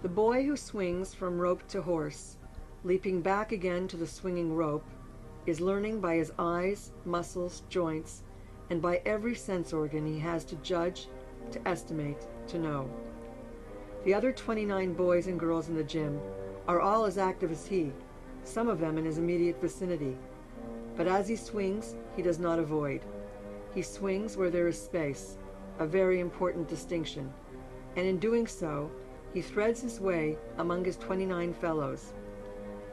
The boy who swings from rope to horse, leaping back again to the swinging rope, is learning by his eyes, muscles, joints, and by every sense organ he has to judge, to estimate, to know. The other 29 boys and girls in the gym are all as active as he, some of them in his immediate vicinity. But as he swings, he does not avoid. He swings where there is space, a very important distinction, and in doing so, he threads his way among his 29 fellows.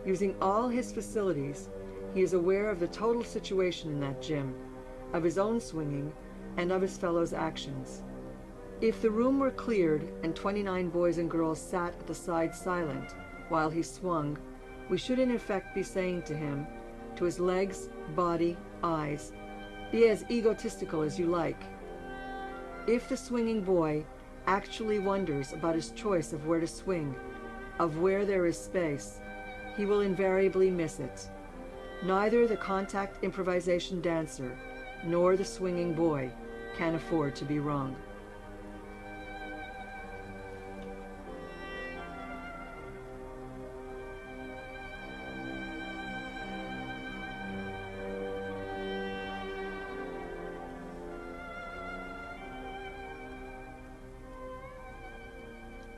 Using all his facilities, he is aware of the total situation in that gym, of his own swinging, and of his fellows' actions. If the room were cleared and 29 boys and girls sat at the side silent while he swung, we should in effect be saying to him, to his legs, body, eyes, be as egotistical as you like. If the swinging boy actually wonders about his choice of where to swing, of where there is space, he will invariably miss it. Neither the contact improvisation dancer nor the swinging boy can afford to be wrong.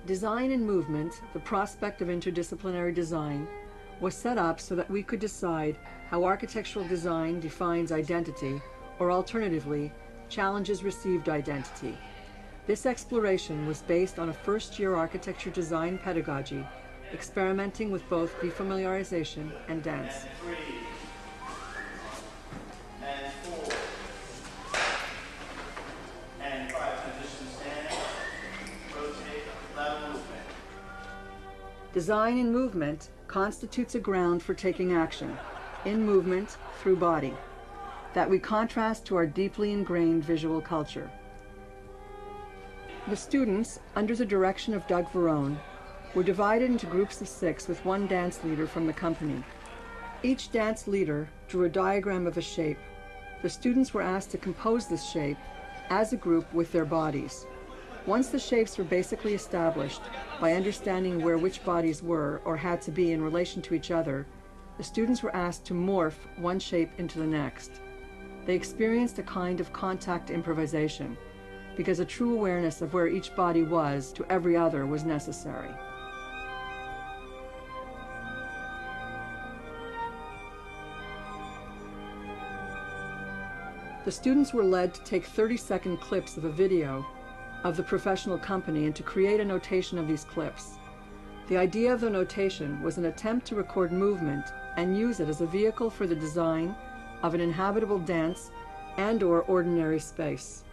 Design and movement, the prospect of interdisciplinary design, was set up so that we could decide how architectural design defines identity, or alternatively, challenges received identity. This exploration was based on a first-year architecture design pedagogy, experimenting with both defamiliarization and dance. Design in movement constitutes a ground for taking action, in movement, through body, that we contrast to our deeply ingrained visual culture. The students, under the direction of Doug Verone, were divided into groups of 6 with one dance leader from the company. Each dance leader drew a diagram of a shape. The students were asked to compose this shape as a group with their bodies. Once the shapes were basically established, by understanding where which bodies were or had to be in relation to each other, the students were asked to morph one shape into the next. They experienced a kind of contact improvisation, because a true awareness of where each body was to every other was necessary. The students were led to take 30-second clips of a video of the professional company and to create a notation of these clips. The idea of the notation was an attempt to record movement and use it as a vehicle for the design of an inhabitable dance and/or ordinary space.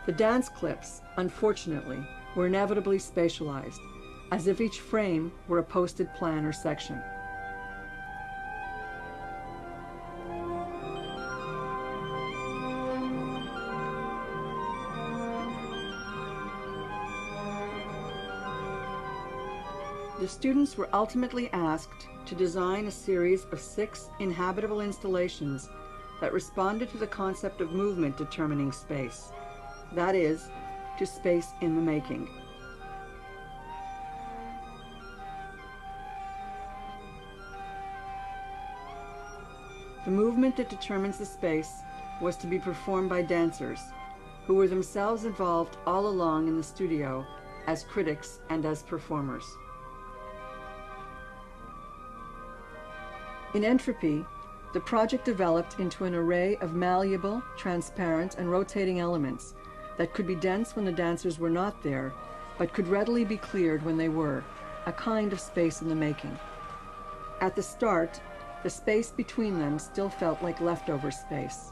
The dance clips, unfortunately, were inevitably spatialized, as if each frame were a posted plan or section. The students were ultimately asked to design a series of 6 inhabitable installations that responded to the concept of movement determining space, that is, to space in the making. The movement that determines the space was to be performed by dancers, who were themselves involved all along in the studio as critics and as performers. In entropy, the project developed into an array of malleable, transparent, and rotating elements that could be dense when the dancers were not there, but could readily be cleared when they were, a kind of space in the making. At the start, the space between them still felt like leftover space.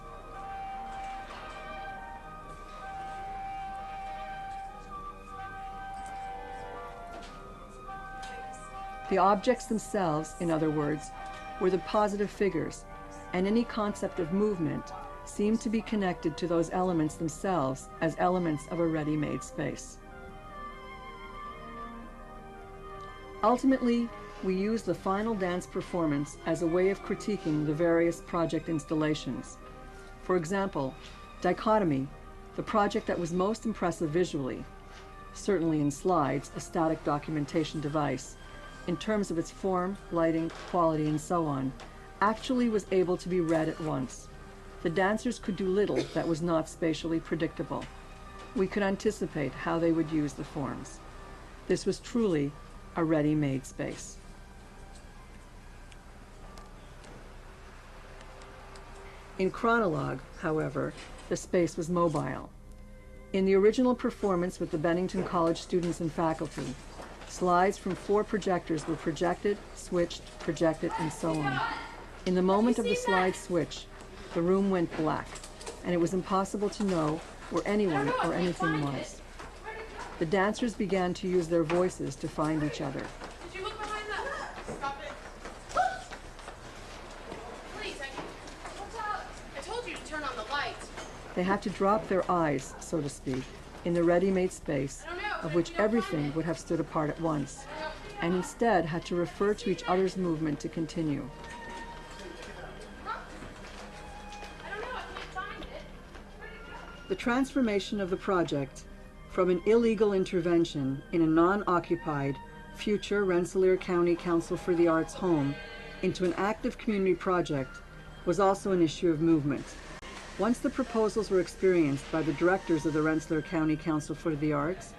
The objects themselves, in other words, were the positive figures, and any concept of movement seemed to be connected to those elements themselves as elements of a ready-made space. Ultimately, we use the final dance performance as a way of critiquing the various project installations. For example, Dichotomy, the project that was most impressive visually, certainly in slides, a static documentation device, in terms of its form, lighting, quality, and so on, actually was able to be read at once. The dancers could do little that was not spatially predictable. We could anticipate how they would use the forms. This was truly a ready-made space. In Chronologue, however, the space was mobile. In the original performance with the Bennington College students and faculty, slides from 4 projectors were projected, switched, projected, and so on. In the moment of the slide switch, the room went black, and it was impossible to know where anyone or anything was. The dancers began to use their voices to find each other. Did you look behind that? Stop it. Please, watch out. I told you to turn on the light. They had to drop their eyes, so to speak, in the ready-made space, of which everything would have stood apart at once, and instead had to refer to each other's movement to continue. The transformation of the project from an illegal intervention in a non-occupied future Rensselaer County Council for the Arts home into an active community project was also an issue of movement. Once the proposals were experienced by the directors of the Rensselaer County Council for the Arts,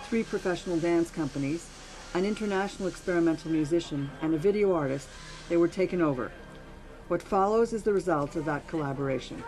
3 professional dance companies, an international experimental musician, and a video artist, they were taken over. What follows is the result of that collaboration.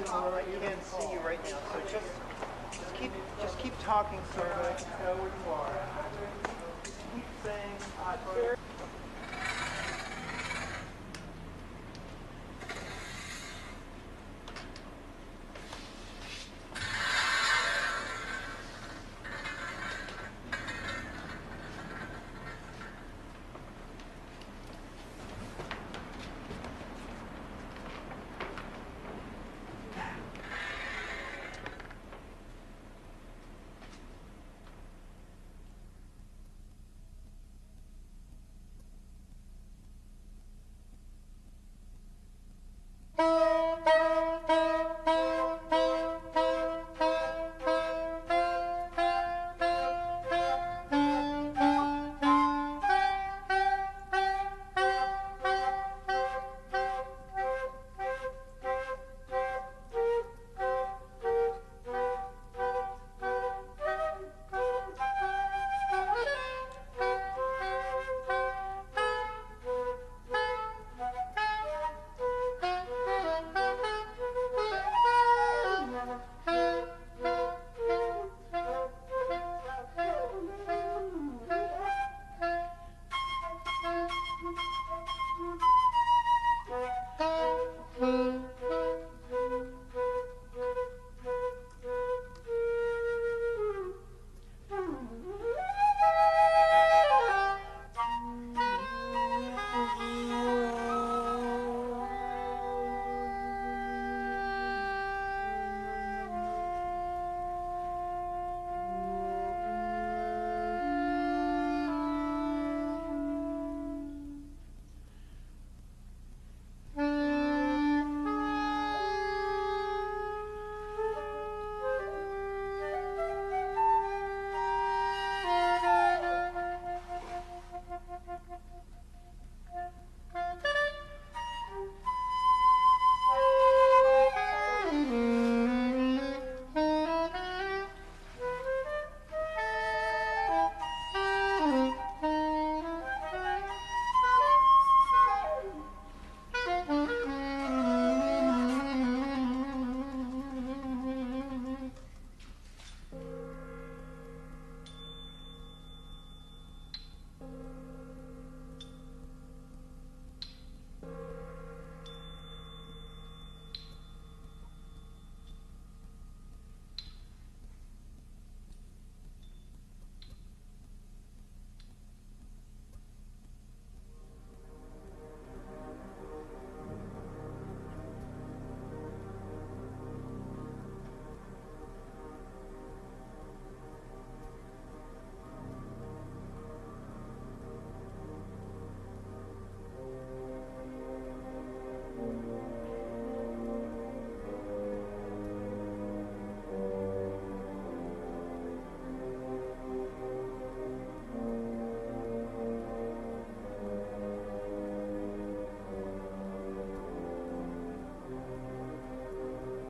I can't see you right now, so just keep talking so that I can know where you are. Keep saying,